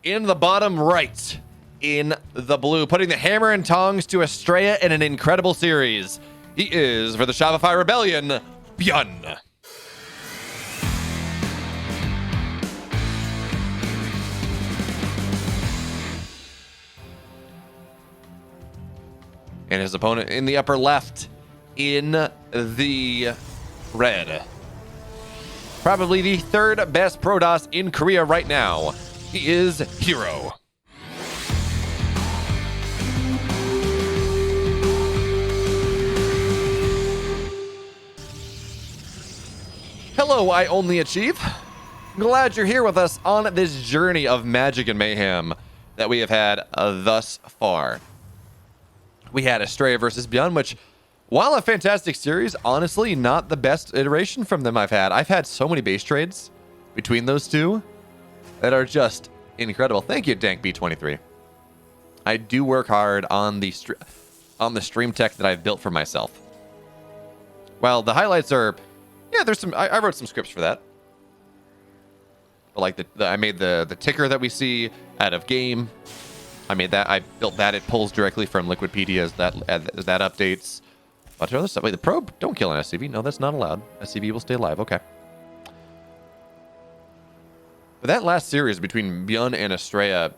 in the bottom right in the blue, putting the hammer and tongs to Astrea in an incredible series. He is, for the Shopify Rebellion, Byun. And his opponent in the upper left in the red. Probably the third best Protoss in Korea right now. He is Hero. Hello, I Only Achieve. Glad you're here with us on this journey of magic and mayhem that we have had thus far. We had Astrea versus Byun, which, while a fantastic series, honestly, not the best iteration from them I've had. I've had so many base trades between those two that are just incredible. Thank you, DankB23. I do work hard on the stream tech that I've built for myself. Well, the highlights are, yeah, there's some. I wrote some scripts for that. But like I made the ticker that we see out of game. I made that. I built that. It pulls directly from Liquidpedia as that updates. Bunch of other stuff. Wait, the probe? Don't kill an SCV. No, that's not allowed. SCV will stay alive. Okay. But that last series between Byun and Astrea.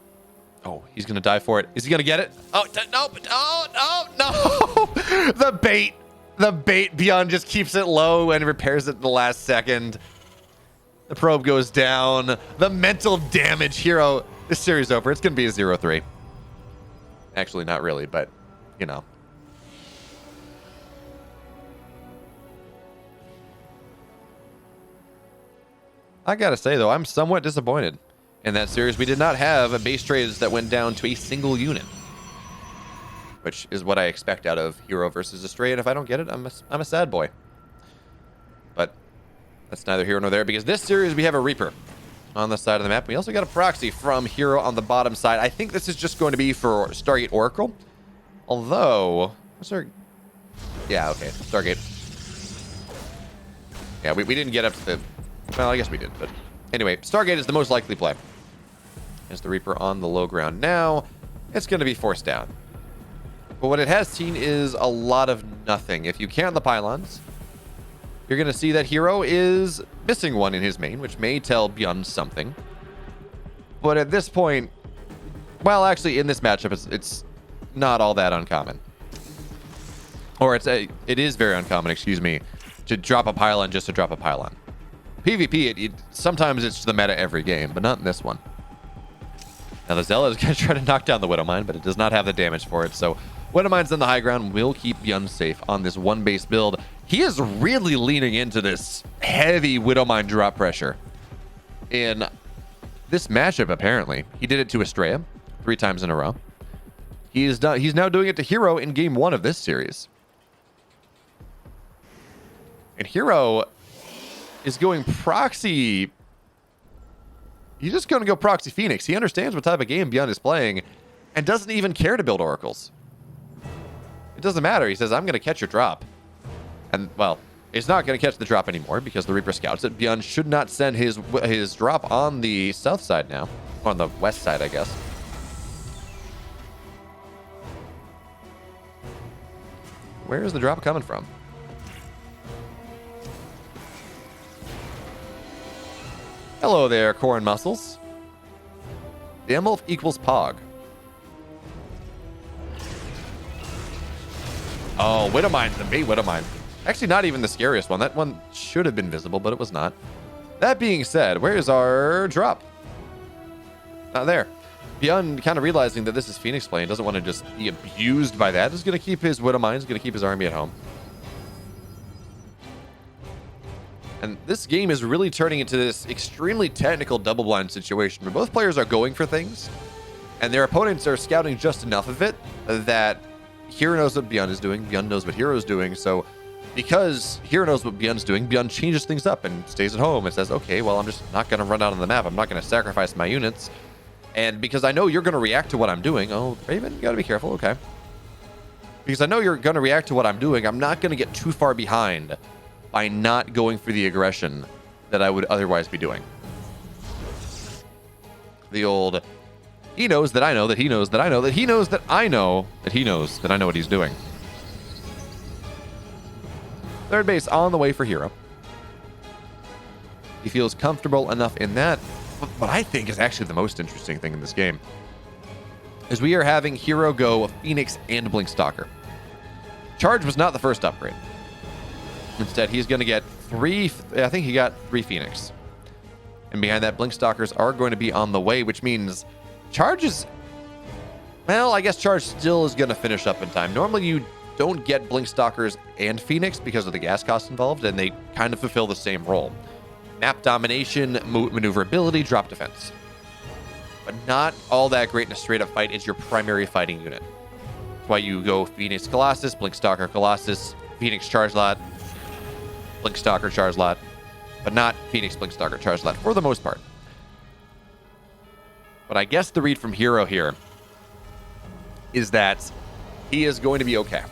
Oh, he's gonna die for it. Is he gonna get it? Oh no! Oh no! The bait. The bait. Byun just keeps it low and repairs it in the last second. The probe goes down. The mental damage. Hero. This series over. It's gonna be a 0-3. Actually, not really, but you know. I gotta say though, I'm somewhat disappointed. In that series, we did not have a base trades that went down to a single unit, which is what I expect out of Hero versus Astrea. And if I don't get it, I'm a sad boy. But that's neither here nor there, because this series we have a Reaper on the side of the map. We also got a proxy from Hero on the bottom side. I think this is just going to be for Stargate Oracle. Although, what's our... Yeah, okay, Stargate. Yeah, we didn't get up to the... Well, I guess we did, but... Anyway, Stargate is the most likely play. There's the Reaper on the low ground now. It's going to be forced down. But what it has seen is a lot of nothing. If you count the pylons, you're going to see that Hero is missing one in his main, which may tell Byun something. But at this point, well, actually, in this matchup, it's not all that uncommon. Or it is very uncommon, excuse me, to drop a pylon just to drop a pylon. PvP, sometimes it's the meta every game, but not in this one. Now, the Zella is going to try to knock down the Widowmine, but it does not have the damage for it, so Widowmine's in the high ground, will keep Byun safe on this one base build. He is really leaning into this heavy Widowmine drop pressure in this matchup, apparently. He did it to Astrea 3 times in a row. He's now doing it to Hero in game 1 of this series. And Hero is going proxy. He's just going to go proxy Phoenix. He understands what type of game Byun is playing and doesn't even care to build oracles. It doesn't matter. He says, I'm going to catch your drop. And, well, he's not going to catch the drop anymore because the Reaper scouts it. Byun should not send his drop on the south side now. On the west side, I guess. Where is the drop coming from? Hello there, Core and Muscles. The Emerald equals Pog. Oh, Widowmine, the bait Widowmine. Actually, not even the scariest one. That one should have been visible, but it was not. That being said, where is our drop? Not there. Byun kind of realizing that this is Phoenix play and doesn't want to just be abused by that. He's going to keep his Widowmine. He's going to keep his army at home. And this game is really turning into this extremely technical double blind situation where both players are going for things and their opponents are scouting just enough of it that Hero knows what Byun is doing, Byun knows what Hero is doing. So because Hero knows what Byun's doing, Byun changes things up and stays at home and says, okay, well, I'm just not going to run out on the map. I'm not going to sacrifice my units. And because I know you're going to react to what I'm doing. Oh, Raven, you got to be careful. Okay. Because I know you're going to react to what I'm doing. I'm not going to get too far behind by not going for the aggression that I would otherwise be doing. The old He knows that I know that he knows that I know that he knows that I know that he knows that I know what he's doing. Third base on the way for Hero. He feels comfortable enough in that. But what I think is actually the most interesting thing in this game is we are having Hero go Phoenix and Blink Stalker. Charge was not the first upgrade. Instead, he's going to get I think he got 3 Phoenix. And behind that, Blink Stalkers are going to be on the way, which means Charge is... Well, I guess Charge still is going to finish up in time. Normally, you don't get Blink Stalkers and Phoenix because of the gas cost involved, and they kind of fulfill the same role. Map domination, maneuverability, drop defense. But not all that great in a straight-up fight is your primary fighting unit. That's why you go Phoenix Colossus, Blink Stalker Colossus, Phoenix Charge Lot, Blink Stalker Charge Lot, but not Phoenix Blink Stalker Charge Lot for the most part. But I guess the read from Hero here is that he is going to be okay.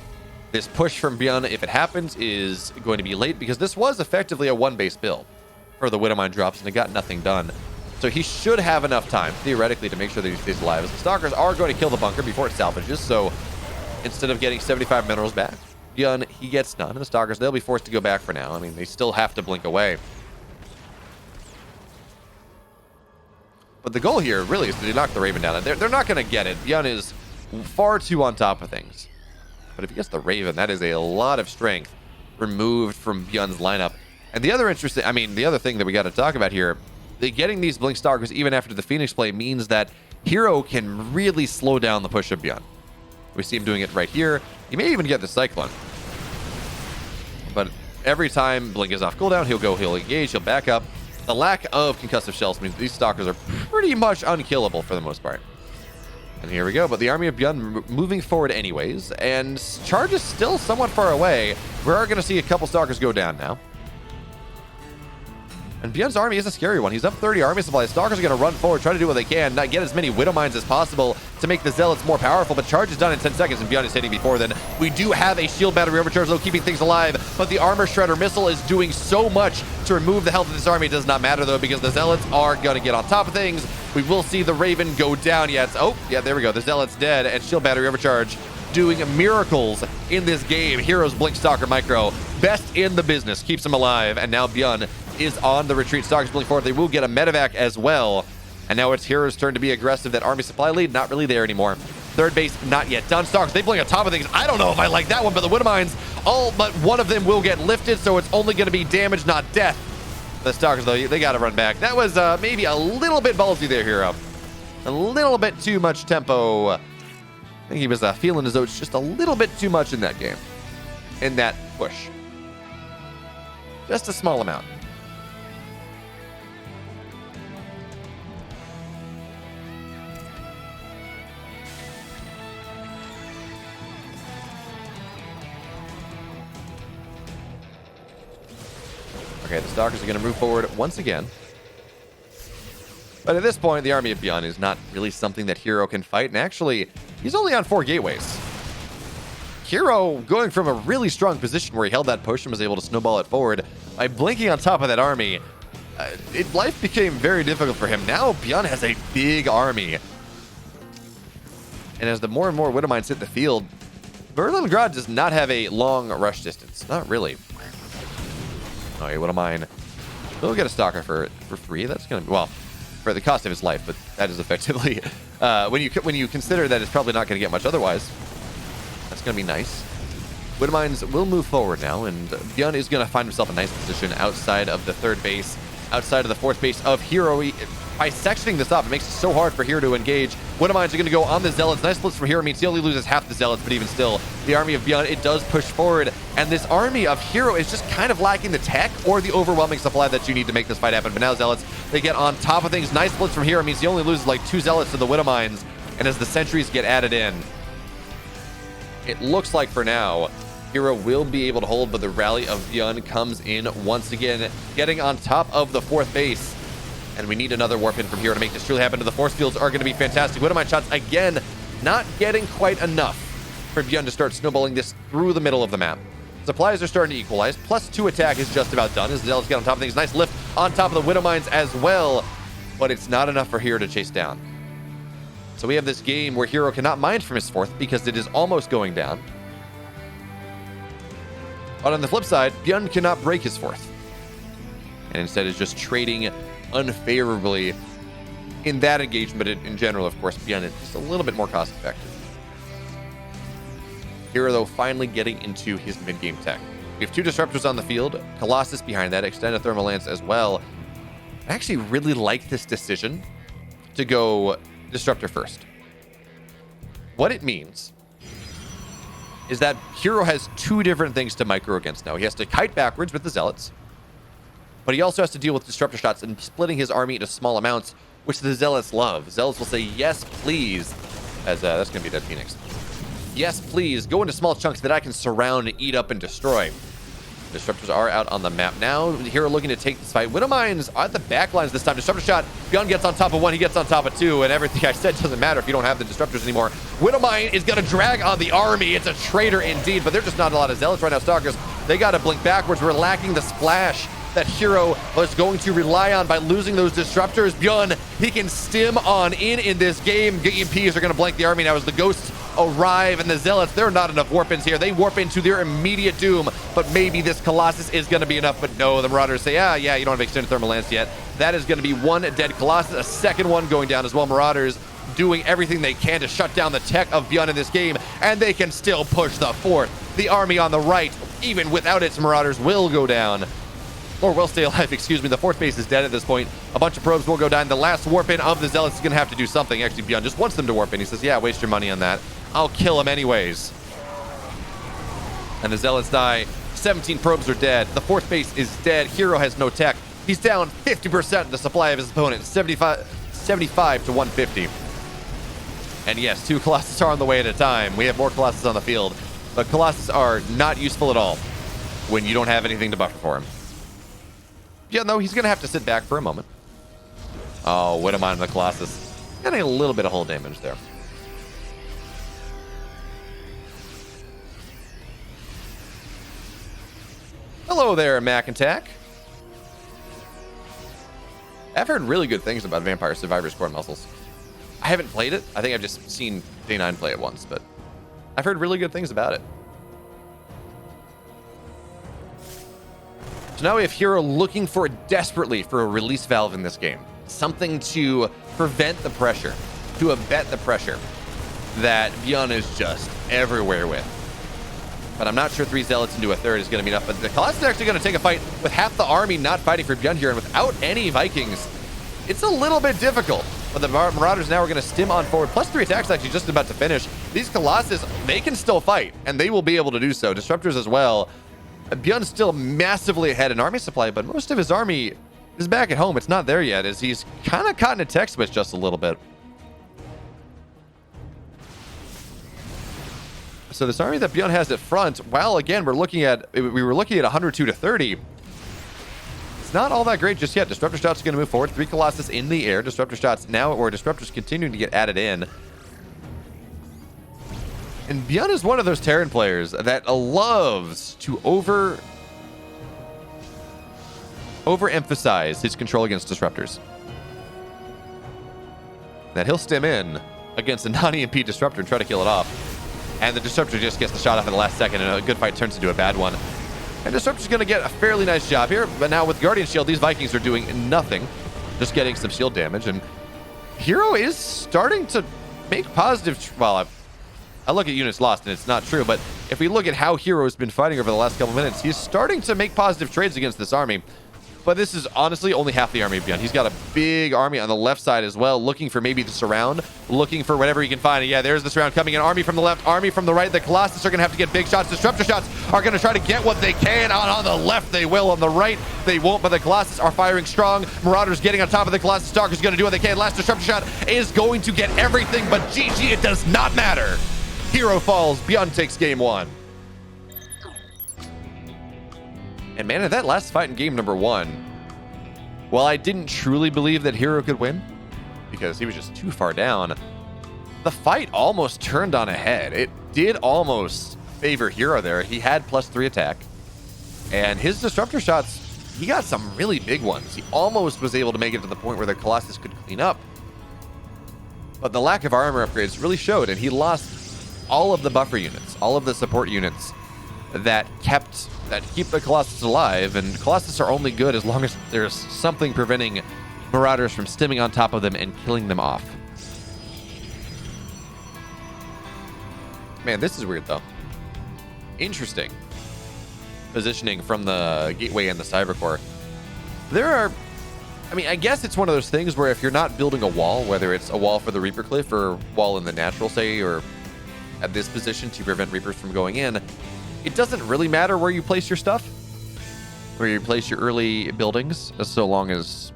This push from Byun, if it happens, is going to be late because this was effectively a one-base build for the Widowmine drops and it got nothing done. So he should have enough time, theoretically, to make sure that he stays alive. As the Stalkers are going to kill the bunker before it salvages, so instead of getting 75 minerals back, Byun, he gets none. And the Stalkers, they'll be forced to go back for now. I mean, they still have to blink away. But the goal here really is to knock the Raven down. And they're not going to get it. Byun is far too on top of things. But if he gets the Raven, that is a lot of strength removed from Byun's lineup. And the other thing that we got to talk about here, getting these Blink Stalkers even after the Phoenix play means that Hero can really slow down the push of Byun. We see him doing it right here. He may even get the Cyclone. But every time Blink is off cooldown, he'll engage, he'll back up. The lack of concussive shells means these Stalkers are pretty much unkillable for the most part. And here we go, but the army of Byun moving forward anyways, and Charge is still somewhat far away. We are going to see a couple Stalkers go down now. And Byun's army is a scary one. He's up 30 army supplies. Stalkers are going to run forward, try to do what they can, not get as many Widow Mines as possible to make the Zealots more powerful, but Charge is done in 10 seconds, and Byun is hitting before then. We do have a shield battery overcharge, though, keeping things alive, but the Armor Shredder missile is doing so much to remove the health of this army. It does not matter, though, because the Zealots are going to get on top of things. We will see the Raven go down yet. Oh, yeah, there we go. The Zealot's dead, and shield battery overcharge doing miracles in this game. Heroes Blink Stalker Micro, best in the business, keeps him alive, and now Byun is on the retreat. Stalkers blink forward. They will get a medevac as well. And now it's Hero's turn to be aggressive. That army supply lead, not really there anymore. Third base, not yet done. Stalkers, they blink on top of things. I don't know if I like that one, but the Widow Mines, all but one of them will get lifted, so it's only going to be damage, not death. The Stalkers, though, they got to run back. That was maybe a little bit ballsy there, Hero. A little bit too much tempo. I think he was feeling as though it's just a little bit too much in that game. In that push. Just a small amount. Okay, the Stalkers are going to move forward once again. But at this point, the army of Byun is not really something that Hero can fight. And actually, he's only on 4 gateways. Hero, going from a really strong position where he held that push and was able to snowball it forward, by blinking on top of that army, life became very difficult for him. Now, Byun has a big army. And as the more and more Widow Mines hit the field, Berlingrad does not have a long rush distance. Not really. Okay, Widow Mine. We'll get a Stalker for free. That's going to be, well, for the cost of his life, but that is effectively, when you consider that it's probably not going to get much otherwise, that's going to be nice. Widow Mines will move forward now, and Byun is going to find himself a nice position outside of the third base, outside of the fourth base of Hero. By sectioning this up, it makes it so hard for Hero to engage. Widow Mines are going to go on the Zealots. Nice splits from Hero means he only loses half the Zealots, but even still, the army of Byun, it does push forward. And this army of Hero is just kind of lacking the tech or the overwhelming supply that you need to make this fight happen. But now Zealots, they get on top of things. Nice splits from Hero means he only loses like 2 Zealots to the Widow Mines. And as the sentries get added in, it looks like for now, Hero will be able to hold, but the rally of Byun comes in once again, getting on top of the fourth base. And we need another warp in from Hero to make this truly happen. The force fields are going to be fantastic. Widow Mine shots, again, not getting quite enough for Byun to start snowballing this through the middle of the map. Supplies are starting to equalize. +2 attack is just about done as the Zealots get on top of things. Nice lift on top of the Widow Mines as well. But it's not enough for Hero to chase down. So we have this game where Hero cannot mine from his fourth because it is almost going down. But on the flip side, Byun cannot break his fourth. And instead is just trading unfavorably in that engagement. But in general, of course, Byun is just a little bit more cost effective. Hero, though, finally getting into his mid-game tech. We have 2 disruptors on the field, Colossus behind that, extended thermal lance as well. I actually really like this decision to go disruptor first. What it means is that Hero has 2 different things to micro against now. He has to kite backwards with the Zealots, but he also has to deal with disruptor shots and splitting his army into small amounts, which the Zealots love. Zealots will say, yes, please, as that's going to be Dead Phoenix. Yes, please, go into small chunks that I can surround, eat up, and destroy. Disruptors are out on the map now. Hero looking to take this fight. Widowmines at the back lines this time. Disruptor shot. Byun gets on top of 1. He gets on top of 2. And everything I said doesn't matter if you don't have the disruptors anymore. Widowmine is going to drag on the army. It's a traitor indeed, but there's just not a lot of Zealots right now. Stalkers, they got to blink backwards. We're lacking the splash that Hero was going to rely on by losing those disruptors. Byun, he can stim on in this game. EMPs are going to blank the army now as the ghosts arrive, and the Zealots, there are not enough warp-ins here. They warp into their immediate doom, but maybe this Colossus is going to be enough. But no, the Marauders say, yeah, you don't have extended thermal lance yet. That is going to be 1 dead Colossus, a second one going down as well. Marauders doing everything they can to shut down the tech of Byun in this game, and they can still push the 4th. The army on the right, even without its Marauders, will go down. Or will stay alive, excuse me. The 4th base is dead at this point. A bunch of probes will go down. The last warp in of the Zealots is going to have to do something. Actually, Byun just wants them to warp in. He says, yeah, waste your money on that. I'll kill him anyways. And the Zealots die. 17 probes are dead. The 4th base is dead. Hero has no tech. He's down 50% the supply of his opponent. 75 to 150. And yes, 2 Colossus are on the way at a time. We have more Colossus on the field. But Colossus are not useful at all when you don't have anything to buffer for him. Yeah, no, he's going to have to sit back for a moment. Oh, Widowmine and the Colossus. Getting a little bit of hull damage there. Hello there, Mac and Tack. I've heard really good things about Vampire Survivors Core Muscles. I haven't played it. I think I've just seen Day9 play it once, but I've heard really good things about it. So now we have Hero looking desperately for a release valve in this game. Something to prevent the pressure, to abet the pressure that Byun is just everywhere with. But I'm not sure 3 Zealots into a 3rd is going to be enough. But the Colossus is actually going to take a fight with half the army not fighting for Byun here, and without any Vikings, it's a little bit difficult. But the Marauders now are going to stim on forward. Plus 3 attacks actually just about to finish. These Colossus, they can still fight, and they will be able to do so. Disruptors as well. Byun's still massively ahead in army supply, but most of his army is back at home. It's not there yet, as he's kind of caught in a tech switch just a little bit. So this army that Byun has at front, while again we were looking at 102 to 30. It's not all that great just yet. Disruptor shots are going to move forward. 3 Colossus in the air. Disruptor shots now, or disruptors continuing to get added in. And Byun is one of those Terran players that loves to overemphasize his control against disruptors. That he'll stim in against a non-EMP disruptor and try to kill it off. And the disruptor just gets the shot off in the last second, and a good fight turns into a bad one. And disruptor's going to get a fairly nice job here, but now with Guardian Shield, these Vikings are doing nothing, just getting some shield damage. And Hero is starting to make positive. Well, I look at units lost, and it's not true, but if we look at how Hero has been fighting over the last couple minutes, he's starting to make positive trades against this army. But this is honestly only half the army of Byun. He's got a big army on the left side as well, looking for maybe the surround, looking for whatever he can find. And yeah, there's the surround coming in. Army from the left, army from the right. The Colossus are going to have to get big shots. Disruptor shots are going to try to get what they can. On the left, they will. On the right, they won't, but the Colossus are firing strong. Marauders getting on top of the Colossus. Stalker's going to do what they can. Last disruptor shot is going to get everything, but GG, it does not matter. Hero falls. Byun takes game 1. And man, in that last fight in game number 1, while I didn't truly believe that Hero could win, because he was just too far down, the fight almost turned on a head. It did almost favor Hero there. He had +3 attack, and his disruptor shots, he got some really big ones. He almost was able to make it to the point where the Colossus could clean up. But the lack of armor upgrades really showed, and he lost all of the buffer units, all of the support units that keep the Colossus alive, and Colossus are only good as long as there's something preventing Marauders from stimming on top of them and killing them off. Man, this is weird, though. Interesting positioning from the Gateway and the Cybercore. I guess it's one of those things where if you're not building a wall, whether it's a wall for the Reaper Cliff or wall in the natural, say, or at this position to prevent Reapers from going in, it doesn't really matter where you place your stuff, where you place your early buildings, so long as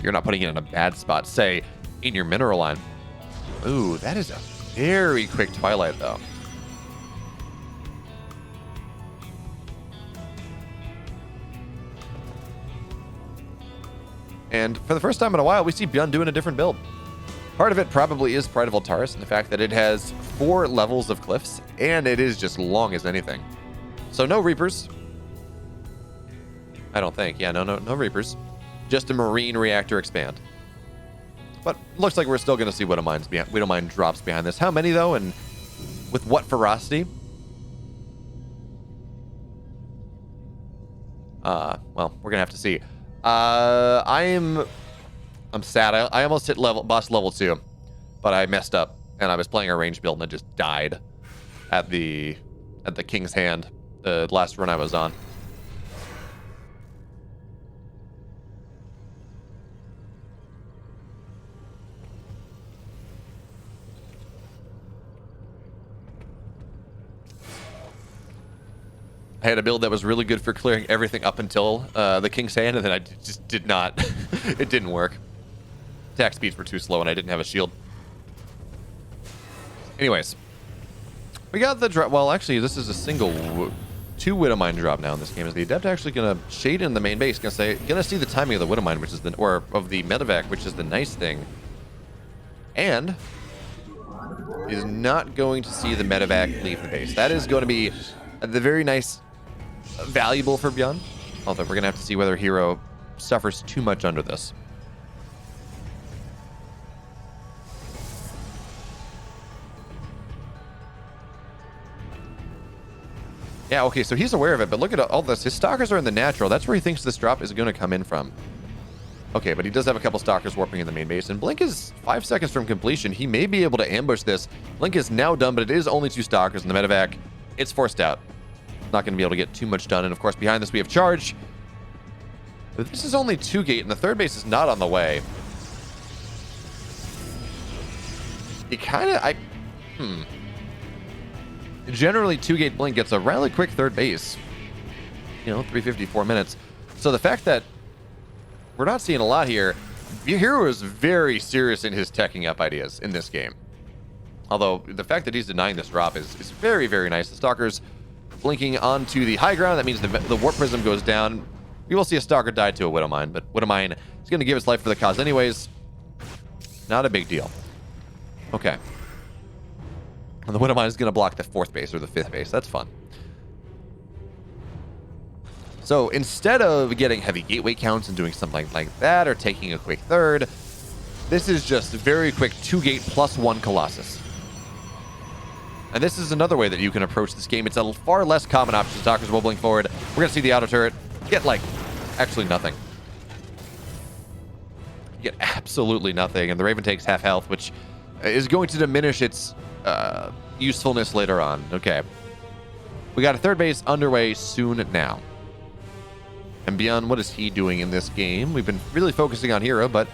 you're not putting it in a bad spot, say, in your mineral line. Ooh, that is a very quick Twilight, though. And for the first time in a while, we see Byun doing a different build. Part of it probably is Pride of Altaris, and the fact that it has 4 levels of cliffs, and it is just long as anything. So no Reapers. I don't think. Yeah, no Reapers. Just a Marine Reactor Expand. But looks like we're still going to see Widowmine drops behind this. How many, though, and with what ferocity? Well, we're going to have to see. I'm sad. I almost hit boss level 2, but I messed up, and I was playing a range build, and I just died at the King's Hand, the last run I was on. I had a build that was really good for clearing everything up until the King's Hand, and then I just did not. It didn't work. Attack speeds were too slow, and I didn't have a shield. Anyways, we got the drop. Well, actually, this is a single 2 Widowmine drop now in this game. Is the Adept actually going to shade in the main base? Gonna see the timing of the Widowmine, which is of the medevac, which is the nice thing. And is not going to see the medevac leave the base. That is going to be the very nice, valuable for Byun. Although we're going to have to see whether Hero suffers too much under this. Yeah, okay, so he's aware of it, but look at all this. His Stalkers are in the natural. That's where he thinks this drop is going to come in from. Okay, but he does have a couple Stalkers warping in the main base, and Blink is 5 seconds from completion. He may be able to ambush this. Blink is now done, but it is only 2 Stalkers in the medevac. It's forced out. Not going to be able to get too much done, and of course behind this we have Charge. But this is only 2 gate, and the third base is not on the way. It kind of... Generally, 2 gate Blink gets a really quick third base. 354 minutes. So the fact that we're not seeing a lot here, Hero is very serious in his teching up ideas in this game. Although the fact that he's denying this drop is very, very nice. The Stalkers blinking onto the high ground. That means the Warp Prism goes down. We will see a Stalker die to a Widowmine, but Widowmine is going to give his life for the cause anyways. Not a big deal. Okay. And the Widowmine is going to block the 4th base or the 5th base. That's fun. So instead of getting heavy gateway counts and doing something like that or taking a quick third, this is just very quick 2 gate plus 1 Colossus. And this is another way that you can approach this game. It's a far less common option. Stalkers will blink forward. We're going to see the auto turret get, actually nothing. Get absolutely nothing. And the Raven takes half health, which is going to diminish its usefulness later on. Okay. We got a third base underway soon now. And Byun, what is he doing in this game? We've been really focusing on Hero, but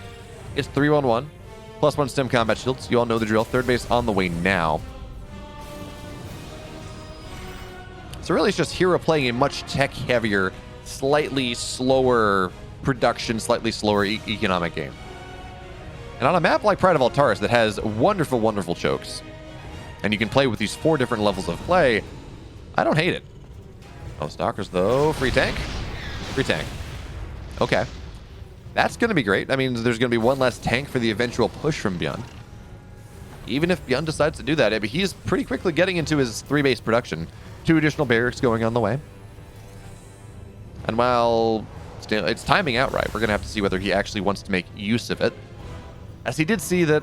it's 3-1-1. Plus 1 stem combat shields. You all know the drill. Third base on the way now. So really it's just Hero playing a much tech-heavier, slightly slower production, slightly slower economic game. And on a map like Pride of Altaris that has wonderful, wonderful chokes, and you can play with these 4 different levels of play, I don't hate it. Oh, Stalkers, though. Free tank? Free tank. Okay. That's going to be great. I mean, there's going to be 1 less tank for the eventual push from Byun. Even if Byun decides to do that, he's pretty quickly getting into his 3-base production. 2 additional barracks going on the way. And while it's timing out right, we're going to have to see whether he actually wants to make use of it. As he did see that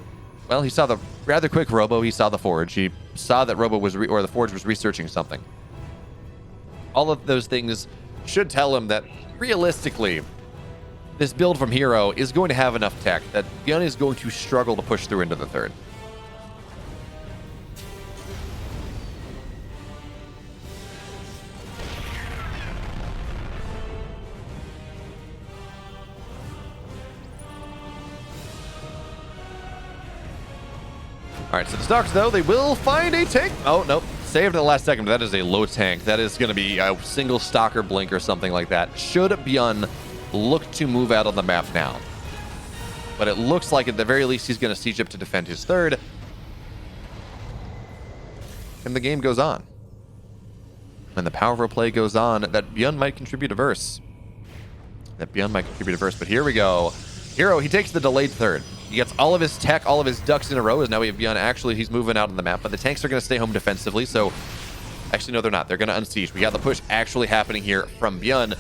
Well, he saw the rather quick Robo. He saw the Forge. He saw that Robo was, or the Forge was researching something. All of those things should tell him that realistically, this build from Hero is going to have enough tech that Byun is going to struggle to push through into the third. All right, so the Stalkers, though, they will find a tank. Oh, nope. Saved at the last second, but that is a low tank. That is going to be a single Stalker blink or something like that. Should Byun look to move out on the map now. But it looks like at the very least he's going to siege up to defend his third. And the game goes on. And the power of a play goes on that Byun might contribute a verse. But here we go. Hero, he takes the delayed third. He gets all of his tech, all of his ducks in a row, as now we have Byun. Actually, he's moving out on the map, but the tanks are going to stay home defensively, so... Actually, no, they're not. They're going to unsiege. We got the push actually happening here from Byun.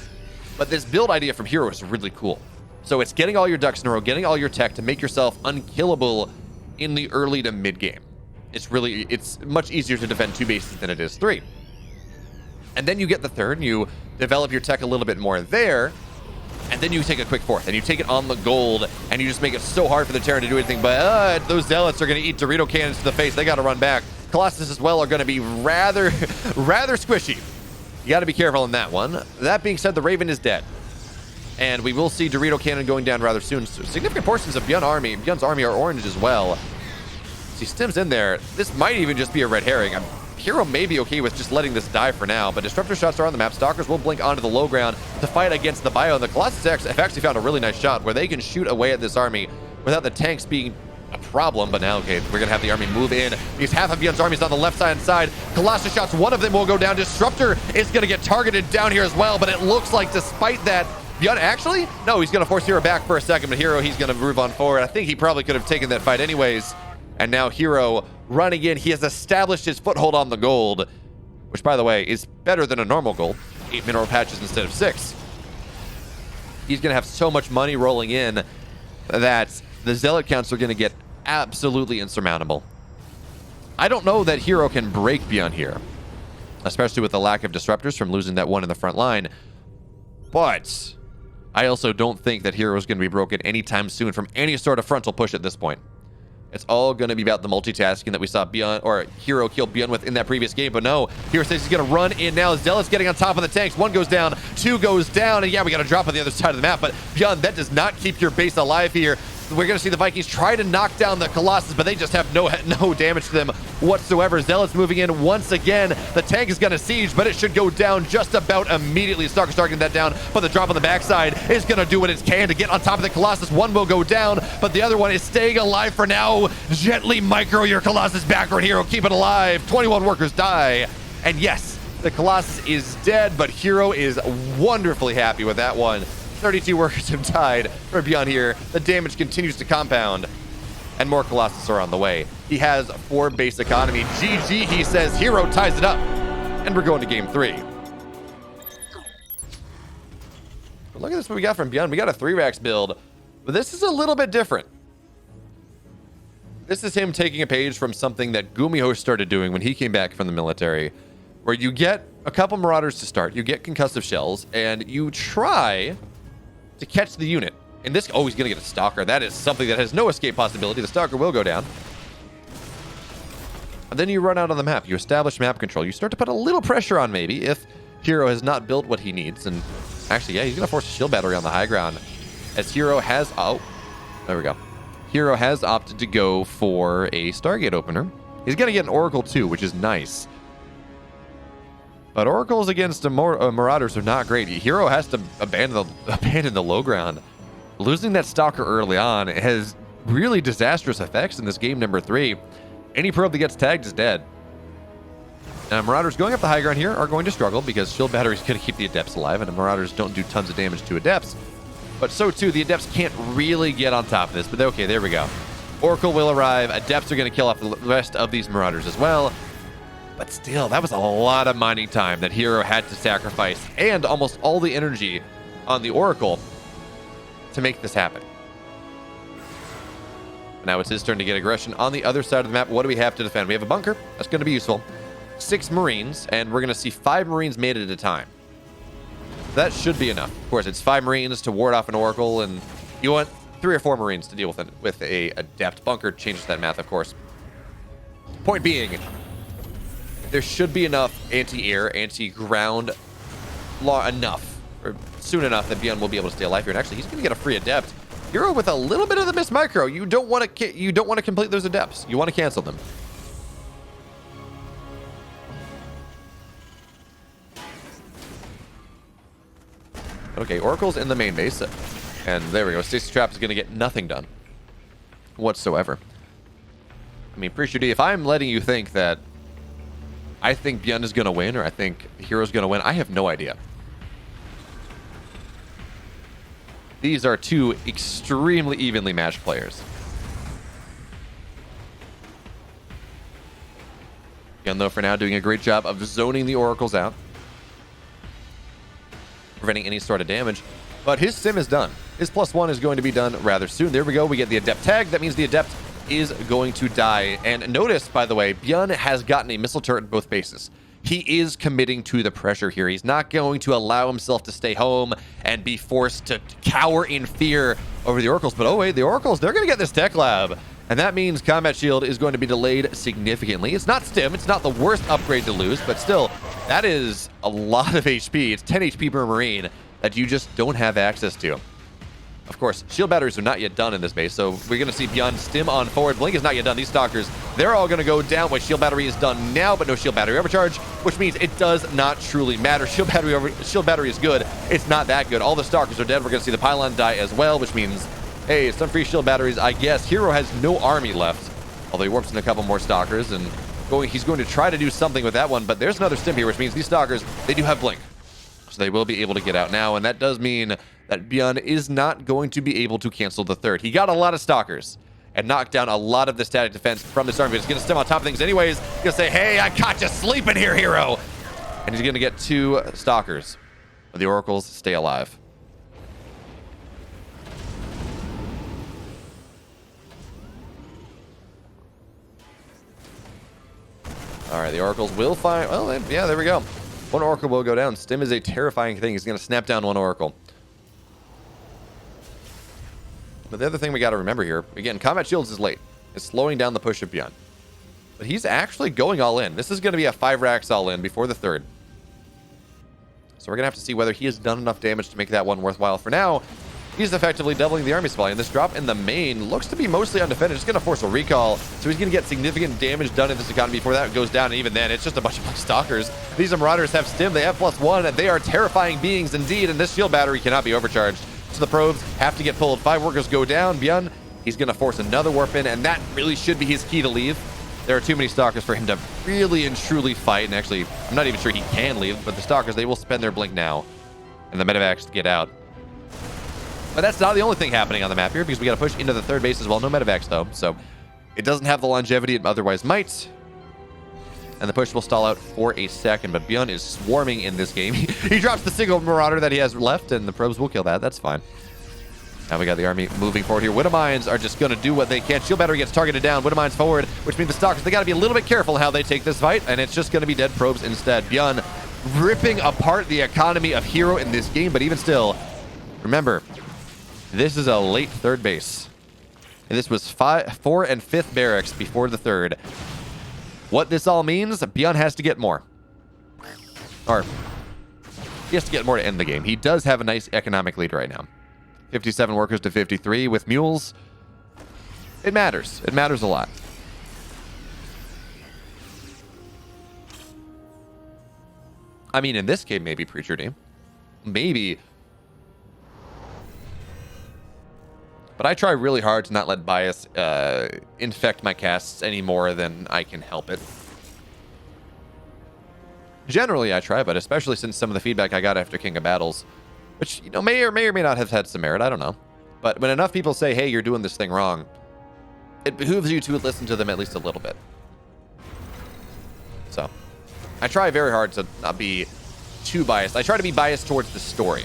But this build idea from Hero is really cool. So it's getting all your ducks in a row, getting all your tech to make yourself unkillable in the early to mid game. It's much easier to defend 2 bases than it is 3. And then you get the third, and you develop your tech a little bit more there, and then you take a quick fourth, and you take it on the gold, and you just make it so hard for the Terran to do anything. But those Zealots are going to eat Dorito cannons to the face. They got to run back. Colossus as well are going to be rather squishy. You got to be careful on that one. That being said, the Raven is dead. And we will see Dorito Cannon going down rather soon. So significant portions of Byun's army are orange as well. See, Stim's in there. This might even just be a red herring. Hero may be okay with just letting this die for now, but Disruptor shots are on the map. Stalkers will blink onto the low ground to fight against the Byun. The Colossus have actually found a really nice shot where they can shoot away at this army without the tanks being a problem. But now, okay, we're going to have the army move in because half of Byun's army is on the left-hand side. Colossus shots, one of them will go down. Disruptor is going to get targeted down here as well, but it looks like despite that, Byun actually? No, he's going to force Hero back for a second, but Hero, he's going to move on forward. I think he probably could have taken that fight anyways. And now Hero running in. He has established his foothold on the gold, which, by the way, is better than a normal gold. 8 mineral patches instead of 6. He's going to have so much money rolling in that the Zealot counts are going to get absolutely insurmountable. I don't know that Hero can break Byun here, especially with the lack of disruptors from losing that one in the front line. But I also don't think that Hero is going to be broken anytime soon from any sort of frontal push at this point. It's all going to be about the multitasking that we saw Byun, or Hero kill Byun with in that previous game. But no, Hero says he's going to run in now. Zealot's getting on top of the tanks. 1 goes down, 2 goes down, and yeah, we got to drop on the other side of the map. But Byun, that does not keep your base alive here. We're going to see the Vikings try to knock down the Colossus, but they just have no damage to them whatsoever. Zealot's moving in once again. The tank is going to siege, but it should go down just about immediately. Stalker's targeting that down, but the drop on the backside is going to do what it can to get on top of the Colossus. 1 will go down, but the other one is staying alive for now. Gently micro your Colossus backward, Hero. Keep it alive. 21 workers die. And yes, the Colossus is dead, but Hero is wonderfully happy with that one. 32 workers have died for Byun here. The damage continues to compound, and more Colossus are on the way. He has 4 base economy. GG, he says. Hero ties it up, and we're going to game 3. But look at this, what we got from Byun. We got a 3 racks build, but this is a little bit different. This is him taking a page from something that Gumiho started doing when he came back from the military, where you get a couple Marauders to start, you get concussive shells, and you try to catch the unit. In this, oh, he's going to get a Stalker. That is something that has no escape possibility. The Stalker will go down. And then you run out on the map. You establish map control. You start to put a little pressure on maybe if Hero has not built what he needs. And actually, yeah, he's going to force a shield battery on the high ground. As Hero has... Oh, there we go. Hero has opted to go for a Stargate opener. He's going to get an Oracle too, which is nice. But Oracles against Marauders are not great. Hero has to abandon the low ground. Losing that Stalker early on has really disastrous effects in this game number 3. Any probe that gets tagged is dead. Now, Marauders going up the high ground here are going to struggle because shield battery is going to keep the Adepts alive, and the Marauders don't do tons of damage to Adepts. But so too, the Adepts can't really get on top of this. But okay, there we go. Oracle will arrive. Adepts are going to kill off the rest of these Marauders as well. But still, that was a lot of mining time that Hero had to sacrifice, and almost all the energy on the Oracle to make this happen. Now it's his turn to get aggression on the other side of the map. What do we have to defend? We have a bunker. That's going to be useful. 6 Marines, and we're going to see 5 Marines made at a time. That should be enough. Of course, it's 5 Marines to ward off an Oracle, and you want 3 or 4 Marines to deal with it with a adept. Bunker changes that math, of course. Point being, there should be enough anti-air, anti-ground enough, or soon enough that Byun will be able to stay alive here. And actually, he's going to get a free adept. Hero with a little bit of the miss micro. You don't want to complete those adepts. You want to cancel them. Okay, Oracle's in the main base. And there we go. Stasis Trap is going to get nothing done whatsoever. I mean, Preacher D, if I'm letting you think that I think Byun is going to win or I think Hero's going to win, I have no idea. These are 2 extremely evenly matched players. Byun, though, for now, doing a great job of zoning the Oracles out, preventing any sort of damage. But his sim is done. His +1 is going to be done rather soon. There we go. We get the Adept tag. That means the Adept is going to die. And notice, by the way, Byun has gotten a missile turret in both bases. He is committing to the pressure here. He's not going to allow himself to stay home and be forced to cower in fear over the Oracles. But oh wait, the Oracles, they're going to get this tech lab. And that means Combat Shield is going to be delayed significantly. It's not Stim. It's not the worst upgrade to lose, but still, that is a lot of HP. It's 10 HP per Marine that you just don't have access to. Of course, shield batteries are not yet done in this base, so we're going to see Byun Stim on forward. Blink is not yet done. These Stalkers, they're all going to go down. Wait, shield battery is done now, but no shield battery overcharge, which means it does not truly matter. Shield battery is good. It's not that good. All the Stalkers are dead. We're going to see the pylon die as well, which means, hey, some free shield batteries, I guess. Hero has no army left, although he warps in a couple more Stalkers, and he's going to try to do something with that one, but there's another Stim here, which means these Stalkers, they do have Blink. So they will be able to get out now, and that does mean that Byun is not going to be able to cancel the third. He got a lot of Stalkers and knocked down a lot of the static defense from this army, but he's going to stem on top of things anyways. He's going to say, hey, I caught you sleeping here, Hero! And he's going to get 2 Stalkers. But the Oracles stay alive. All right, the Oracles will find... Well, yeah, there we go. 1 Oracle will go down. Stim is a terrifying thing. He's going to snap down 1 Oracle. But the other thing we got to remember here, again, Combat Shields is late. It's slowing down the push of Byun. But he's actually going all in. This is going to be a 5 racks all in before the third. So we're going to have to see whether he has done enough damage to make that one worthwhile. For now, he's effectively doubling the army supply. And this drop in the main looks to be mostly undefended. It's going to force a recall. So he's going to get significant damage done in this economy before that goes down. And even then, it's just a bunch of Stalkers. These Marauders have Stim. They have +1. And they are terrifying beings indeed. And this shield battery cannot be overcharged. So the probes have to get pulled. 5 workers go down. Byun, he's going to force another warp in. And that really should be his key to leave. There are too many Stalkers for him to really and truly fight. And actually, I'm not even sure he can leave. But the Stalkers, they will spend their blink now. And the medevacs to get out. But that's not the only thing happening on the map here, because we got to push into the third base as well. No medevacs, though. So it doesn't have the longevity it otherwise might. And the push will stall out for a second. But Byun is swarming in this game. He drops the single Marauder that he has left, and the probes will kill that. That's fine. Now we got the army moving forward here. Widowmines are just going to do what they can. Shield battery gets targeted down. Widowmines forward, which means the Stalkers, they got to be a little bit careful how they take this fight. And it's just going to be dead probes instead. Byun ripping apart the economy of Hero in this game. But even still, remember, this is a late third base. And this was 4 and 5th barracks before the third. What this all means, Byun has to get more. Or, he has to get more to end the game. He does have a nice economic lead right now. 57 workers to 53 with mules. It matters. It matters a lot. I mean, in this game, maybe Preacher D. Maybe. But I try really hard to not let bias infect my casts any more than I can help it. Generally, I try, but especially since some of the feedback I got after King of Battles, which, you know, may or may not have had some merit, I don't know. But when enough people say, hey, you're doing this thing wrong, it behooves you to listen to them at least a little bit. So, I try very hard to not be too biased. I try to be biased towards the story.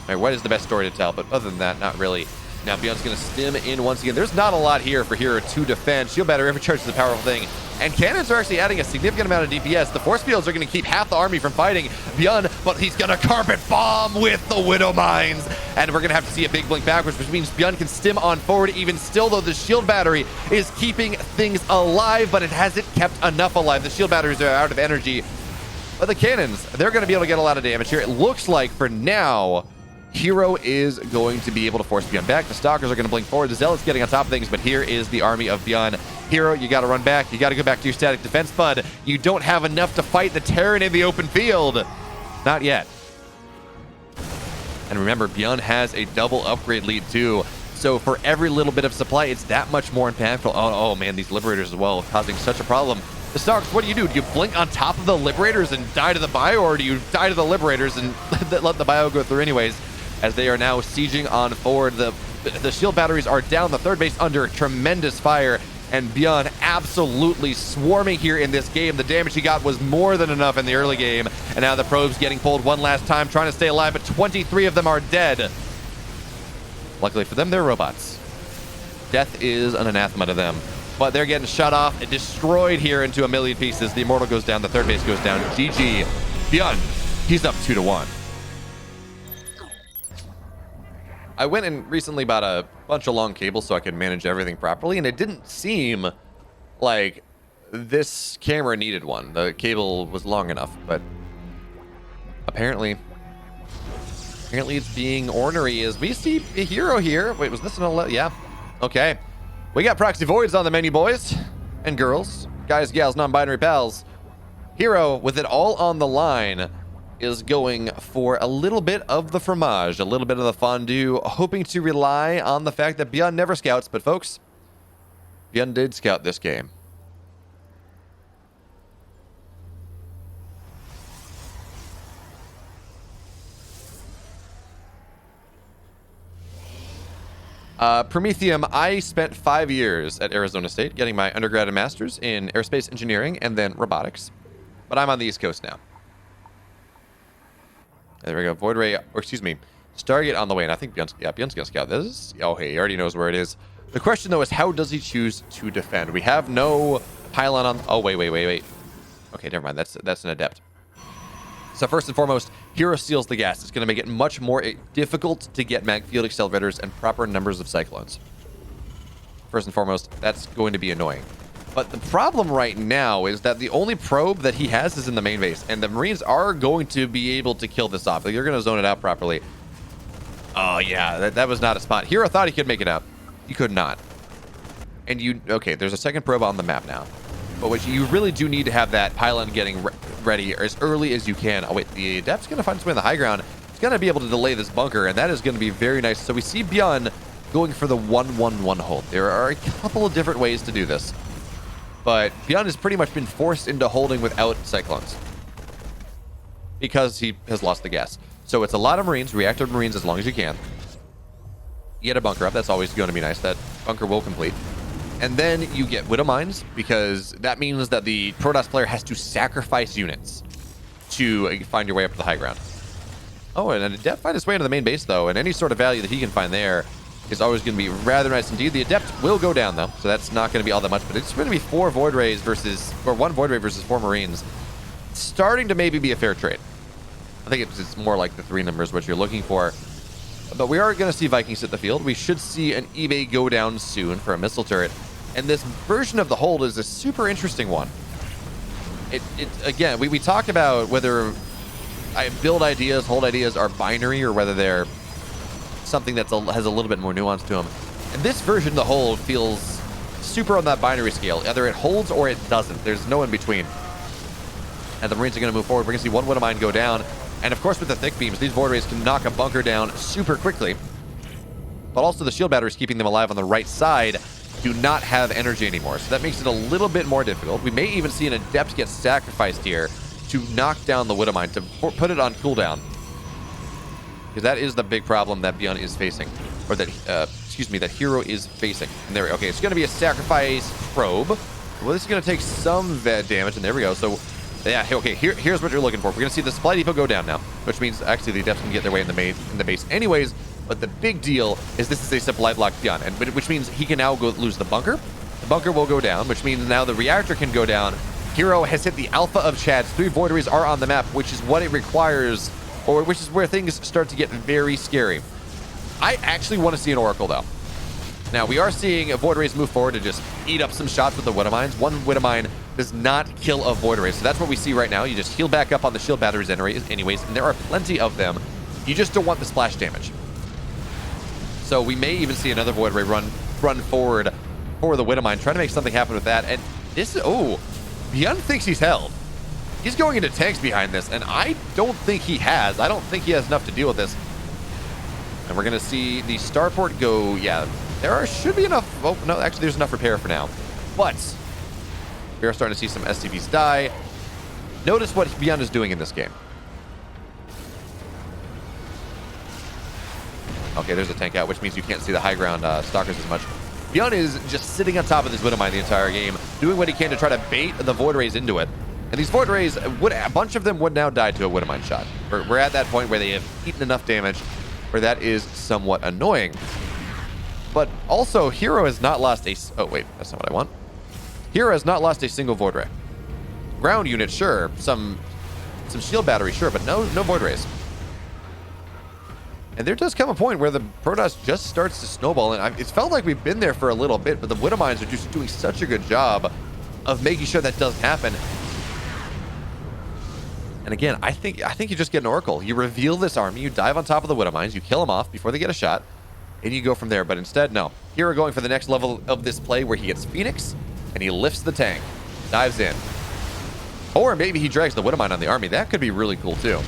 Right, what is the best story to tell? But other than that, not really Now Byun's going to stim in once again. There's not a lot here for Hero to defend. Shield Battery overcharge is a powerful thing. And cannons are actually adding a significant amount of DPS. The force fields are going to keep half the army from fighting Byun, but he's going to carpet bomb with the Widow Mines. And we're going to have to see a big blink backwards, which means Byun can stim on forward. Even still, though, the Shield Battery is keeping things alive, but it hasn't kept enough alive. The Shield Batteries are out of energy. But the cannons, they're going to be able to get a lot of damage here. It looks like, for now, Hero is going to be able to force Byun back. The Stalkers are going to blink forward. The Zealot's getting on top of things, but here is the army of Byun. Hero, you got to run back. You got to go back to your static defense, bud. You don't have enough to fight the Terran in the open field. Not yet. And remember, Byun has a double upgrade lead, too. So for every little bit of supply, it's that much more impactful. Oh man, these Liberators as well, causing such a problem. The Stalkers, what do? Do you blink on top of the Liberators and die to the bio, or do you die to the Liberators and let the bio go through anyways? As they are now sieging on forward. The shield batteries are down. The third base under tremendous fire. And Byun absolutely swarming here in this game. The damage he got was more than enough in the early game. And now the probes getting pulled one last time, trying to stay alive, but 23 of them are dead. Luckily for them, they're robots. Death is an anathema to them. But they're getting shut off and destroyed here into a million pieces. The Immortal goes down. The third base goes down. GG. Byun, he's up 2-1. I went and recently bought a bunch of long cables so I could manage everything properly, and it didn't seem like this camera needed one. The cable was long enough, but apparently it's being ornery as we see a Hero here. Wait, was this an yeah. Okay. We got proxy voids on the menu, boys and girls, guys, gals, non-binary pals. Hero, with it all on the line, is going for a little bit of the fromage, a little bit of the fondue, hoping to rely on the fact that Byun never scouts. But folks, Byun did scout this game. Prometheum, I spent 5 years at Arizona State getting my undergrad and master's in aerospace engineering and then robotics. But I'm on the East Coast now. There we go. Void Ray, or excuse me, Stargate on the way. And I think Byun's going to scout this. Oh, hey, he already knows where it is. The question, though, is how does he choose to defend? We have no pylon on... Oh, wait. Okay, never mind. That's an adept. So first and foremost, Hero steals the gas. It's going to make it much more difficult to get mag field accelerators and proper numbers of cyclones. First and foremost, that's going to be annoying. But the problem right now is that the only probe that he has is in the main base, and the Marines are going to be able to kill this off. Like, you're going to zone it out properly. Oh, yeah, that was not a spot. Hero thought he could make it out. He could not. And okay, there's a second probe on the map now. But what you really do need to have that pylon getting ready as early as you can. Oh, wait, the Adept's going to find his way in the high ground. He's going to be able to delay this bunker, and that is going to be very nice. So we see Byun going for the 1-1-1 hold. There are a couple of different ways to do this. But Byun has pretty much been forced into holding without cyclones because he has lost the gas. So it's a lot of Marines, reactive Marines as long as you can. You get a bunker up. That's always going to be nice. That bunker will complete. And then you get Widow Mines, because that means that the Protoss player has to sacrifice units to find your way up to the high ground. Oh, and an Adept find his way into the main base, though, and any sort of value that he can find there is always going to be rather nice indeed. The Adept will go down, though, so that's not going to be all that much, but it's going to be 4 Void Rays versus, or 1 Void Ray versus 4 Marines. It's starting to maybe be a fair trade. I think it's more like the 3 numbers, what you're looking for. But we are going to see Vikings hit the field. We should see an eBay go down soon for a missile turret. And this version of the hold is a super interesting one. Again, we talk about whether build ideas, hold ideas are binary, or whether they're something that has a little bit more nuance to them. And this version of the hold feels super on that binary scale. Either it holds or it doesn't. There's no in between. And the Marines are going to move forward. We're going to see 1 Widow Mine go down. And of course, with the thick beams, these Void Rays can knock a bunker down super quickly. But also the shield batteries keeping them alive on the right side do not have energy anymore. So that makes it a little bit more difficult. We may even see an Adept get sacrificed here to knock down the Widow Mine, to put it on cooldown. Because that is the big problem that Byun is facing. Or that, excuse me, that Hero is facing. And there we go. Okay, it's going to be a sacrifice probe. Well, this is going to take some damage, and there we go. So, yeah, okay, here's what you're looking for. We're going to see the supply depot go down now, which means actually the Adepts can get their way in the base anyways. But the big deal is this is a supply block Byun, and which means he can now go lose the bunker. The bunker will go down, which means now the reactor can go down. Hero has hit the alpha of Chads. 3 Void Rays are on the map, which is what it requires, or which is where things start to get very scary. I actually want to see an Oracle, though. Now, we are seeing Void Rays move forward to just eat up some shots with the Widow Mines. One Widow Mine does not kill a Void Ray, so that's what we see right now. You just heal back up on the shield batteries anyways, and there are plenty of them. You just don't want the splash damage. So we may even see another Void Ray run forward for the Widow Mine, trying to make something happen with that. And this is, oh, Byun thinks he's held. He's going into tanks behind this, and I don't think he has. I don't think he has enough to deal with this. And we're going to see the starport go, yeah, should be enough. Oh, no, actually, there's enough repair for now. But we are starting to see some SCVs die. Notice what Byun is doing in this game. Okay, there's a tank out, which means you can't see the high ground stalkers as much. Byun is just sitting on top of this Widow Mine the entire game, doing what he can to try to bait the Void Rays into it. And these Void Rays, a bunch of them would now die to a Widow Mine shot. We're at that point where they have eaten enough damage where that is somewhat annoying. But also, Hero has not lost a... Oh, wait, that's not what I want. Hero has not lost a single Void Ray. Ground unit, sure. Some shield battery, sure, but no Void Rays. And there does come a point where the Protoss just starts to snowball, and it's felt like we've been there for a little bit, but the Widow Mines are just doing such a good job of making sure that doesn't happen. And again, I think you just get an Oracle. You reveal this army, you dive on top of the Widow Mines, you kill them off before they get a shot, and you go from there. But instead, no. Hero going for the next level of this play where he gets Phoenix, and he lifts the tank, dives in. Or maybe he drags the Widow Mine on the army. That could be really cool, too.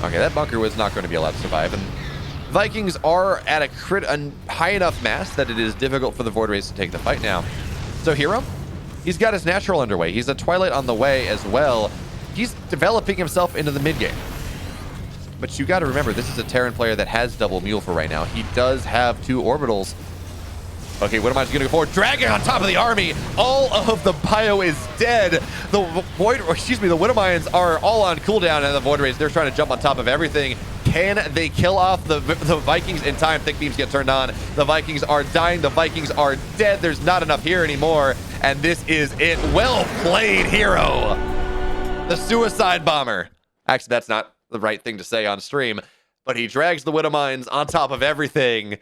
Okay, that bunker was not going to be allowed to survive. And Vikings are at a high enough mass that it is difficult for the Void Rays to take the fight now. So Hero, he's got his natural underway. He's a Twilight on the way as well. He's developing himself into the mid game. But you got to remember, this is a Terran player that has double Mule for right now. He does have 2 orbitals. Okay, what am I going to go for? Dragon on top of the army. All of the bio is dead. The Widow Mines are all on cooldown, and the Void Rays, they're trying to jump on top of everything. Can they kill off the Vikings in time? Thick beams get turned on. The Vikings are dying. The Vikings are dead. There's not enough here anymore, and this is it. Well played, Hero. The suicide bomber. Actually, that's not the right thing to say on stream, but he drags the Widow Mines on top of everything.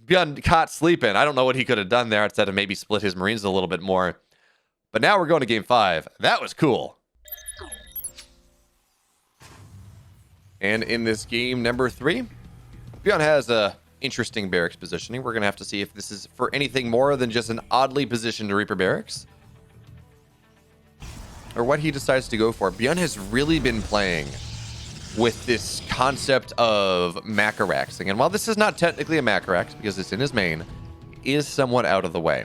Byun caught sleeping. I don't know what he could have done there outside of maybe split his Marines a little bit more. But now we're going to game 5. That was cool. And in this game number 3, Byun has a interesting barracks positioning. We're going to have to see if this is for anything more than just an oddly positioned Reaper barracks, or what he decides to go for. Byun has really been playing with this concept of Macaraxing. And while this is not technically a Macarax because it's in his main, it is somewhat out of the way.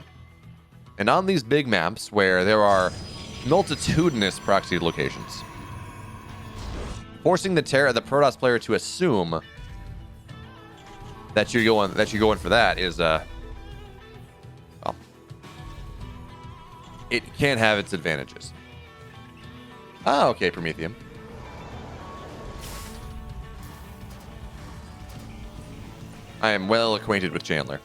And on these big maps where there are multitudinous proxy locations, forcing the Protoss player to assume that you're going for that is well, it can have its advantages. Ah, okay, Prometheum. I am well acquainted with Chandler.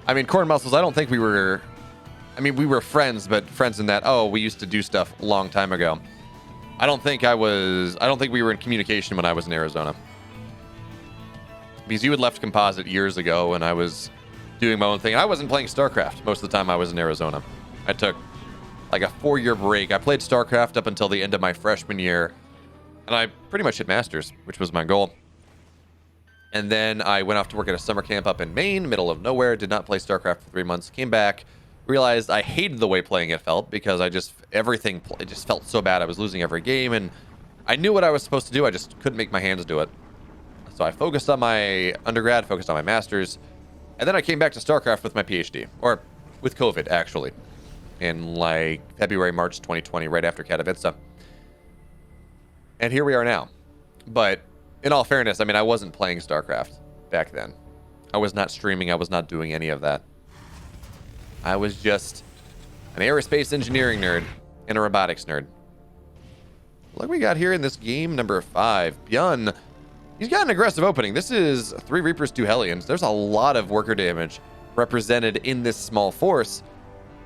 I mean, Corn Muscles, I don't think we were... I mean, we were friends, but friends in that, oh, we used to do stuff a long time ago. I don't think we were in communication when I was in Arizona. Because you had left Composite years ago, and I was doing my own thing. I wasn't playing StarCraft most of the time I was in Arizona. I took like a 4-year break. I played StarCraft up until the end of my freshman year. And I pretty much hit Masters, which was my goal. And then I went off to work at a summer camp up in Maine, middle of nowhere, did not play StarCraft for 3 months, came back, realized I hated the way playing it felt because it just felt so bad. I was losing every game, and I knew what I was supposed to do. I just couldn't make my hands do it. So I focused on my undergrad, focused on my Masters, and then I came back to StarCraft with my PhD, or with COVID, actually, in like February, March 2020, right after Katowice. And here we are now. But in all fairness, I mean, I wasn't playing StarCraft back then. I was not streaming. I was not doing any of that. I was just an aerospace engineering nerd and a robotics nerd. Look what we got here in this game number 5. Byun, he's got an aggressive opening. This is 3 Reapers, 2 Hellions. There's a lot of worker damage represented in this small force.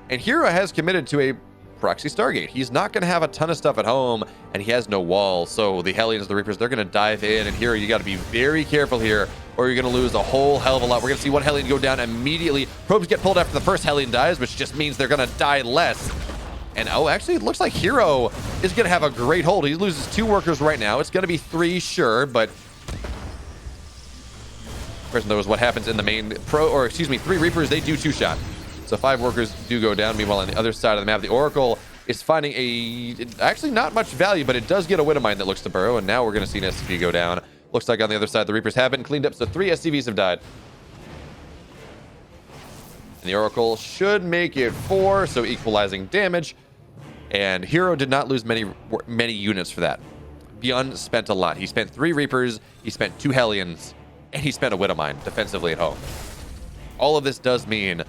And Hero has committed to a proxy Stargate. He's not going to have a ton of stuff at home, and he has no wall. So the Hellions, the Reapers, they're going to dive in. And Hero, you got to be very careful here, or you're going to lose a whole hell of a lot. We're going to see one Hellion go down immediately. Probes get pulled after the first Hellion dies, which just means they're going to die less. And oh, actually, it looks like Hero is going to have a great hold. He loses 2 workers right now. It's going to be 3, sure, but person knows what happens in the main 3 Reapers, they do 2-shot. So 5 workers do go down. Meanwhile, on the other side of the map, the Oracle is finding actually not much value, but it does get a Widowmine that looks to burrow, and now we're going to see an SCV go down. Looks like on the other side, the Reapers have been cleaned up, so 3 SCVs have died. And the Oracle should make it 4, so equalizing damage. And Hero did not lose many units for that. Byun spent a lot. He spent 3 Reapers, he spent 2 Hellions, and he spent a Widowmine defensively at home. All of this does mean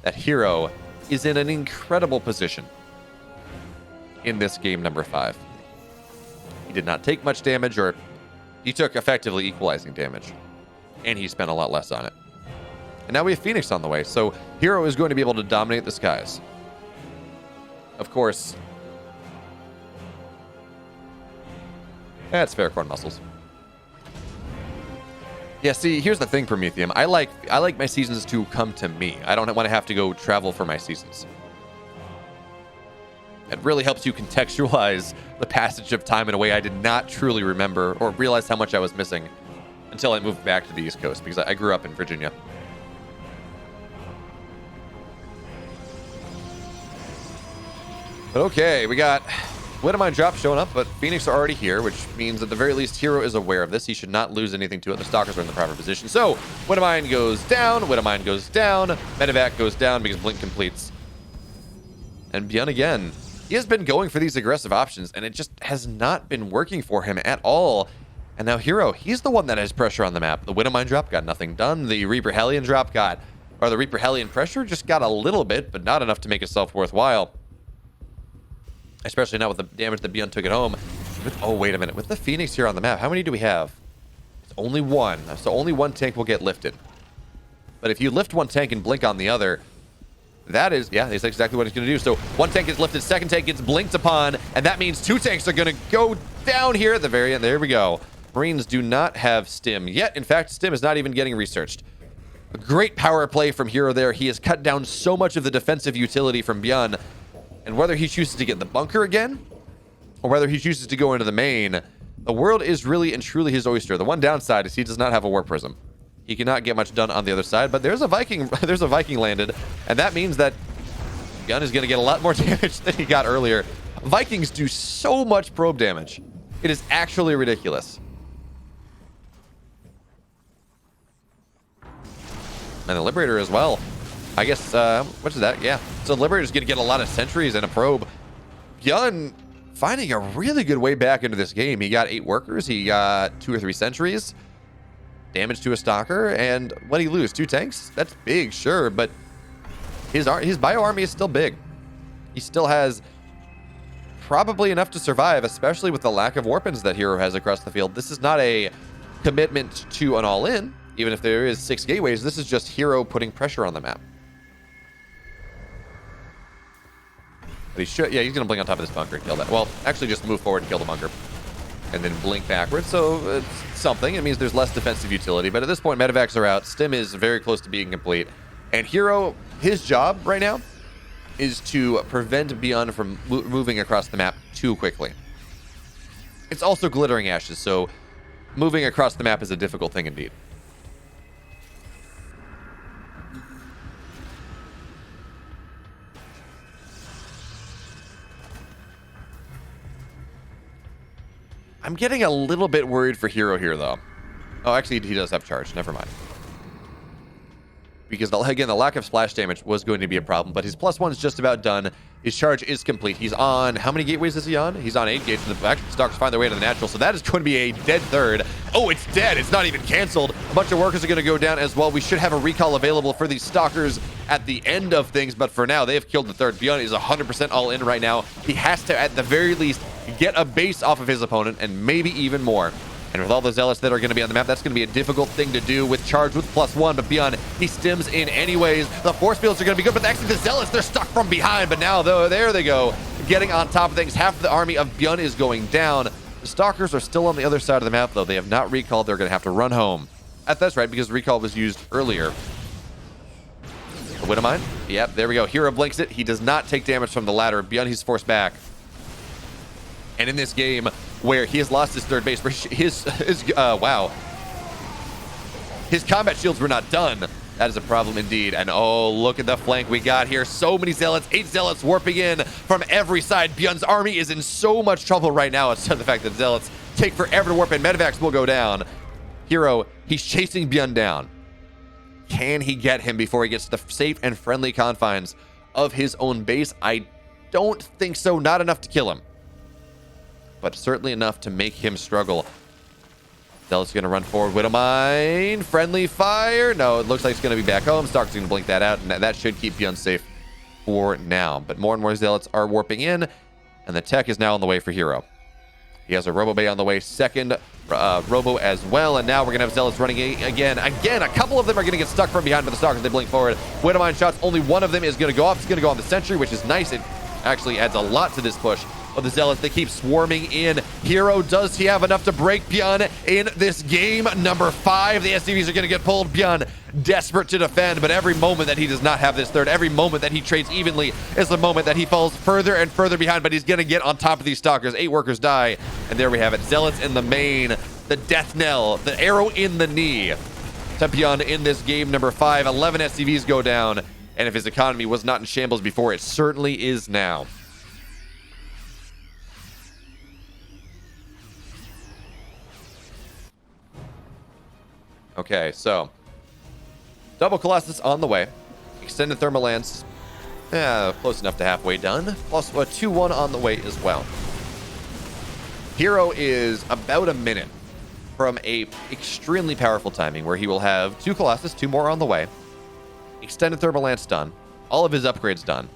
that Hero is in an incredible position in this game number 5. He did not take much damage, or he took effectively equalizing damage, and he spent a lot less on it. And now we have Phoenix on the way, so Hero is going to be able to dominate the skies. Of course, that's Faircorn muscles. Yeah, see, here's the thing, Prometheum. I like my seasons to come to me. I don't want to have to go travel for my seasons. It really helps you contextualize the passage of time in a way I did not truly remember or realize how much I was missing until I moved back to the East Coast, because I grew up in Virginia. But okay, we got Widowmine drop showing up, but Phoenix are already here, which means at the very least Hero is aware of this. He should not lose anything to it. The Stalkers are in the proper position. So Widowmine goes down, Widowmine goes down, Medevac goes down because Blink completes. And Byun again, he has been going for these aggressive options, and it just has not been working for him at all. And now Hero, he's the one that has pressure on the map. The Widowmine drop got nothing done. The Reaper Hellion drop the Reaper Hellion pressure just got a little bit, but not enough to make itself worthwhile. Especially now with the damage that Byun took at home. Oh, wait a minute. With the Phoenix here on the map, how many do we have? It's only 1. So only 1 tank will get lifted. But if you lift 1 tank and blink on the other, that is, yeah, that's exactly what he's going to do. So 1 tank gets lifted, 2nd tank gets blinked upon, and that means 2 tanks are going to go down here at the very end. There we go. Marines do not have stim yet. In fact, stim is not even getting researched. A great power play from Hero there. He has cut down so much of the defensive utility from Byun. And whether he chooses to get the bunker again, or whether he chooses to go into the main, the world is really and truly his oyster. The one downside is he does not have a Warp Prism. He cannot get much done on the other side, but there's a Viking landed, and that means that Byun is going to get a lot more damage than he got earlier. Vikings do so much probe damage. It is actually ridiculous. And the Liberator as well. I guess, what is that? Yeah. So Liberator's going to get a lot of sentries and a probe. Byun finding a really good way back into this game. He got 8 workers. He got 2 or 3 sentries. Damage to a Stalker. And what did he lose? 2 tanks? That's big, sure. But his bio army is still big. He still has probably enough to survive, especially with the lack of weapons that Hero has across the field. This is not a commitment to an all-in. Even if there is 6 gateways, this is just Hero putting pressure on the map. But he should, yeah, he's going to blink on top of this bunker and kill that. Well, actually just move forward and kill the bunker. And then blink backwards, so it's something. It means there's less defensive utility. But at this point, medevacs are out. Stim is very close to being complete. And Hero, his job right now is to prevent Byun from moving across the map too quickly. It's also glittering ashes, so moving across the map is a difficult thing indeed. I'm getting a little bit worried for Hero here, though. Oh, actually, he does have charge. Never mind. Because, again, the lack of splash damage was going to be a problem, but his +1's just about done. His charge is complete. He's on, how many gateways is he on? He's on 8 gates. The Stalkers find their way to the natural, so that is going to be a dead third. Oh, it's dead. It's not even canceled. A bunch of workers are going to go down as well. We should have a recall available for these Stalkers at the end of things, but for now, they have killed the third. Byun is 100% all in right now. He has to, at the very least, get a base off of his opponent, and maybe even more. And with all the Zealots that are going to be on the map, that's going to be a difficult thing to do with charge with +1. But Byun, he stims in anyways. The force fields are going to be good, but actually the Zealots, they're stuck from behind. But now, though, there they go, getting on top of things. Half the army of Byun is going down. The Stalkers are still on the other side of the map, though. They have not recalled. They're going to have to run home. That's right, because recall was used earlier. The Widowmine? Yep, there we go. Hero blinks it. He does not take damage from the ladder. Byun, he's forced back. And in this game, where he has lost his third base, where his combat shields were not done. That is a problem indeed. And oh, look at the flank we got here. So many Zealots, 8 Zealots warping in from every side. Byun's army is in so much trouble right now. It's the fact that Zealots take forever to warp in. Medivacs will go down. Hero, he's chasing Byun down. Can he get him before he gets to the safe and friendly confines of his own base? I don't think so. Not enough to kill him, but certainly enough to make him struggle. Zealot's going to run forward. Widowmine, friendly fire. No, it looks like it's going to be back home. Stark's going to blink that out, and that should keep Byun safe for now. But more and more Zealots are warping in, and the tech is now on the way for Hero. He has a Robo Bay on the way, second Robo as well, and now we're going to have Zealots running again. Again, a couple of them are going to get stuck from behind by the Stalkers. They blink forward. Widowmine shots, only one of them is going to go off. It's going to go on the Sentry, which is nice. It actually adds a lot to this push of the Zealots. They keep swarming in. Hero, does he have enough to break Byun in this game? Number 5, the SCVs are going to get pulled. Byun, desperate to defend, but every moment that he does not have this third, every moment that he trades evenly is the moment that he falls further and further behind, but he's going to get on top of these Stalkers. 8 workers die, and there we have it. Zealots in the main, the death knell, the arrow in the knee to Byun in this game. Number 5, 11 SCVs go down, and if his economy was not in shambles before, it certainly is now. Okay, so double Colossus on the way. Extended Thermal Lance, close enough to halfway done. Plus a 2-1 on the way as well. Hero is about a minute from a extremely powerful timing where he will have 2 Colossus, 2 more on the way. Extended Thermal Lance done. All of his upgrades done.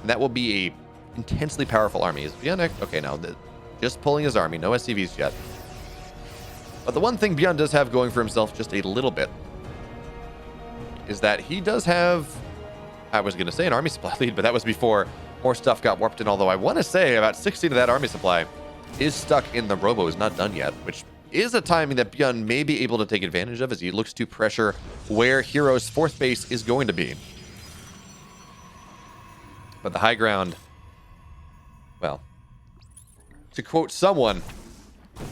And that will be a intensely powerful army. Is Byun okay now? Just pulling his army, no SCVs yet. But the one thing Byun does have going for himself just a little bit is that he does have, I was going to say an army supply lead, but that was before more stuff got warped in, although I want to say about 16 of that army supply is stuck in the Robo, is not done yet, which is a timing that Byun may be able to take advantage of as he looks to pressure where Hero's 4th base is going to be. But the high ground, well, to quote someone,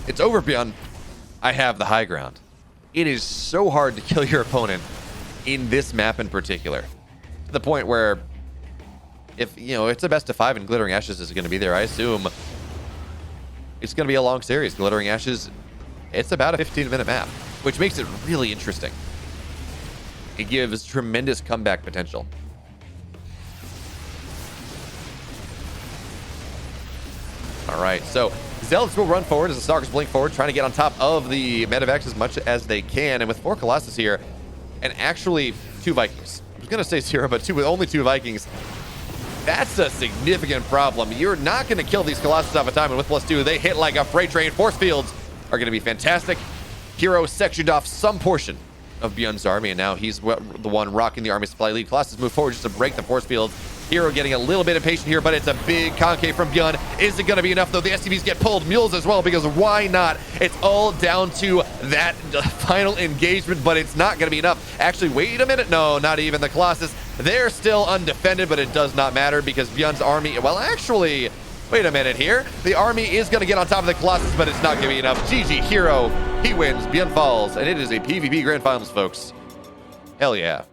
it's over, Byun. I have the high ground. It is so hard to kill your opponent in this map in particular, to the point where if, you know, it's a best of 5 and Glittering Ashes is going to be there, I assume it's going to be a long series. Glittering Ashes, it's about a 15-minute map, which makes it really interesting. It gives tremendous comeback potential. All right, so Zealots will run forward as the Stalkers blink forward, trying to get on top of the Medivacs as much as they can. And with 4 Colossus here, and actually 2 Vikings. I was going to say 0, but with only 2 Vikings, that's a significant problem. You're not going to kill these Colossus off a time, and with +2, they hit like a freight train. Force fields are going to be fantastic. Hero sectioned off some portion of Byun's army, and now he's the one rocking the army supply lead. Colossus move forward just to break the force fields. Hero getting a little bit impatient here, but it's a big concave from Byun. Is it going to be enough, though? The SCVs get pulled. Mules as well, because why not? It's all down to that final engagement, but it's not going to be enough. Actually, wait a minute. No, not even. The Colossus, they're still undefended, but it does not matter because Byun's army, well, actually, wait a minute here. The army is going to get on top of the Colossus, but it's not going to be enough. GG, Hero, he wins. Byun falls, and it is a PvP Grand Finals, folks. Hell yeah.